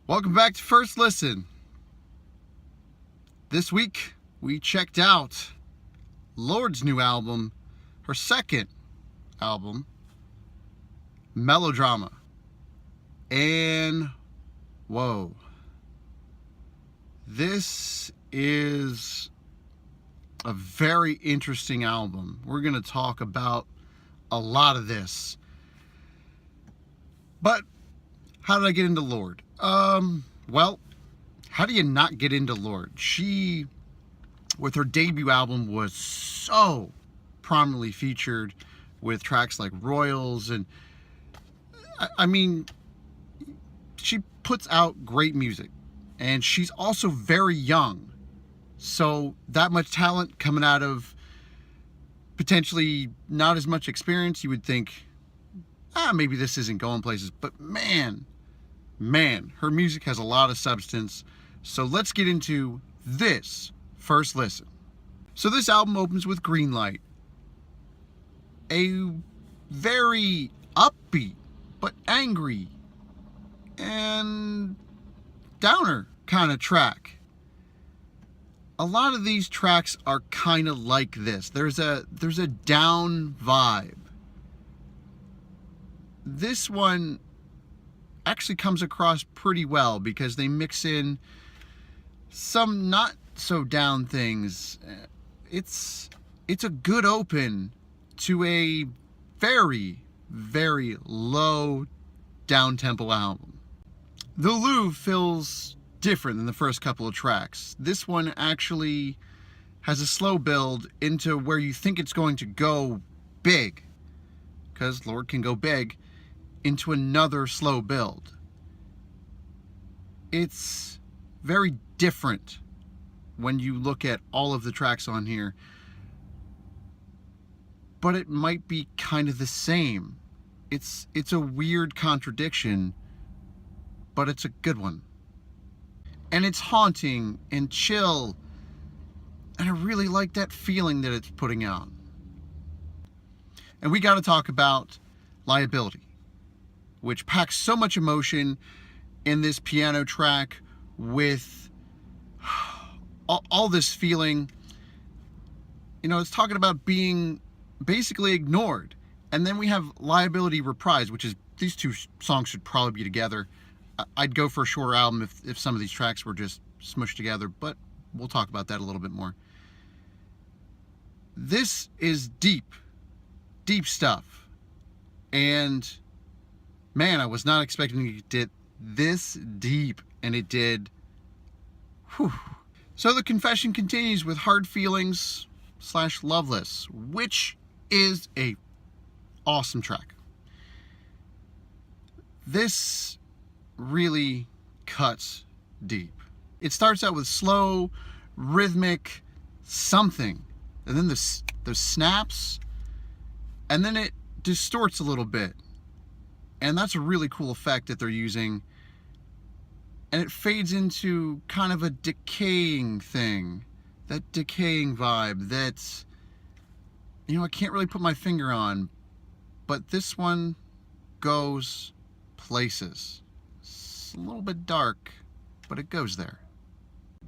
Welcome back to First Listen. This week we checked out Lorde's new album, her second album, Melodrama. And whoa, this is a very interesting album. We're going to talk about a lot of this. But how did I get into Lorde? Well, how do you not get into Lorde? She, with her debut album, was so prominently featured with tracks like Royals, and I mean, she puts out great music, and she's also very young. So that much talent coming out of potentially not as much experience, you would think, maybe this isn't going places. But man, her music has a lot of substance. So let's get into this First Listen. So this album opens with Green Light, a very upbeat but angry and downer kind of track. A lot of these tracks are kind of like this. There's a down vibe. This one actually comes across pretty well because they mix in some not so down things. It's a good open to a very, very low down tempo album. The Louvre feels different than the first couple of tracks. This one actually has a slow build into where you think it's going to go big, because Lorde can go big, into another slow build. It's very different when you look at all of the tracks on here, but it might be kind of the same. It's a weird contradiction, but it's a good one. And it's haunting and chill, and I really like that feeling that it's putting out. And we got to talk about Liability, which packs so much emotion in this piano track with all this feeling. You know, it's talking about being basically ignored. And then we have Liability Reprise, which is, these two songs should probably be together. I'd go for a shorter album if some of these tracks were just smushed together, but we'll talk about that a little bit more. This is deep stuff. And man, I was not expecting it to get this deep, and it did. Whew. So the confession continues with Hard Feelings / Loveless, which is a awesome track. This really cuts deep. It starts out with slow, rhythmic something, and then those snaps, and then it distorts a little bit. And that's a really cool effect that they're using. And it fades into kind of a decaying thing. That decaying vibe that, you know, I can't really put my finger on. But this one goes places. It's a little bit dark, but it goes there.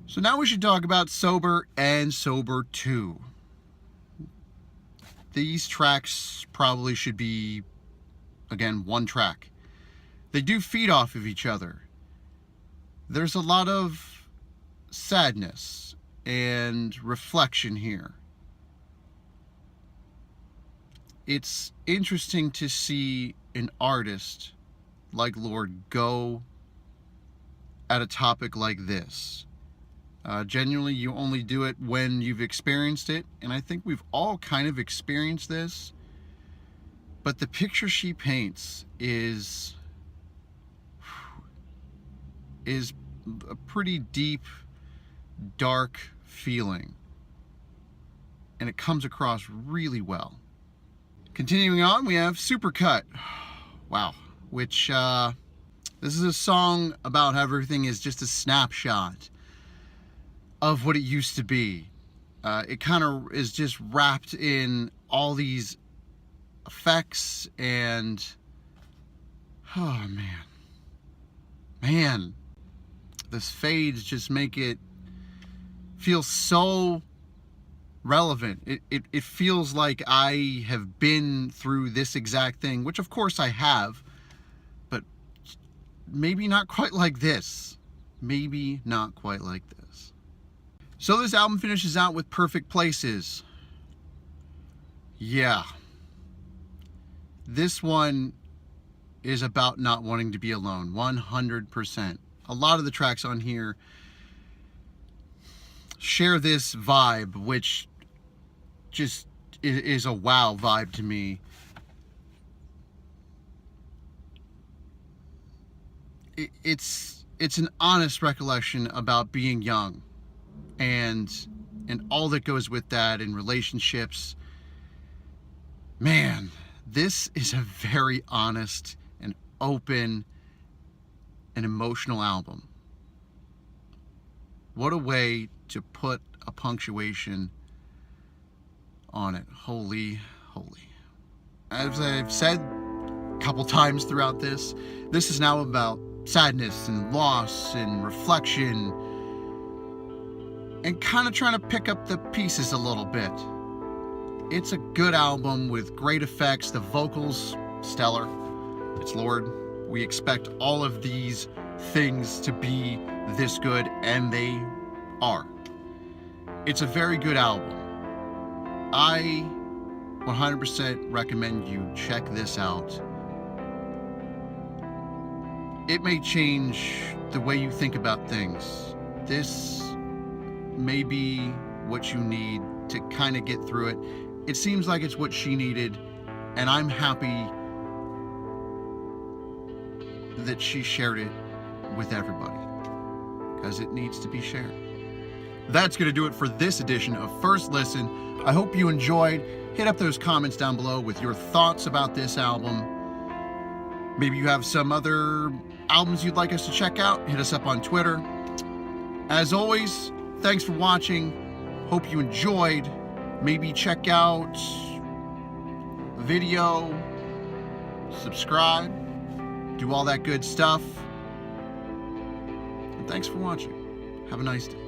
So now we should talk about Sober and Sober 2. These tracks probably should be, again, one track. They do feed off of each other. There's a lot of sadness and reflection here. It's interesting to see an artist like Lorde go at a topic like this. Genuinely, you only do it when you've experienced it, and I think we've all kind of experienced this. But the picture she paints is a pretty deep, dark feeling. And it comes across really well. Continuing on, we have Supercut. Wow. Which, this is a song about how everything is just a snapshot of what it used to be. It kind of is just wrapped in all these effects and, oh man, This fades just make it feel so relevant. It feels like I have been through this exact thing, which of course I have, but maybe not quite like this. Maybe not quite like this. So this album finishes out with Perfect Places. Yeah. This one is about not wanting to be alone, 100%. A lot of the tracks on here share this vibe, which just is a wow vibe to me. It's an honest recollection about being young and all that goes with that in relationships. Man, this is a very honest and open and emotional album. What a way to put a punctuation on it. Holy, holy. As I've said a couple times throughout this is now about sadness and loss and reflection and kind of trying to pick up the pieces a little bit. It's a good album with great effects. The vocals, stellar. It's Lorde. We expect all of these things to be this good, and they are. It's a very good album. I 100% recommend you check this out. It may change the way you think about things. This may be what you need to kind of get through it. It seems like it's what she needed, and I'm happy that she shared it with everybody, because it needs to be shared. That's going to do it for this edition of First Listen. I hope you enjoyed. Hit up those comments down below with your thoughts about this album. Maybe you have some other albums you'd like us to check out. Hit us up on Twitter. As always, thanks for watching. Hope you enjoyed. Maybe check out video, subscribe, do all that good stuff. And thanks for watching. Have a nice day.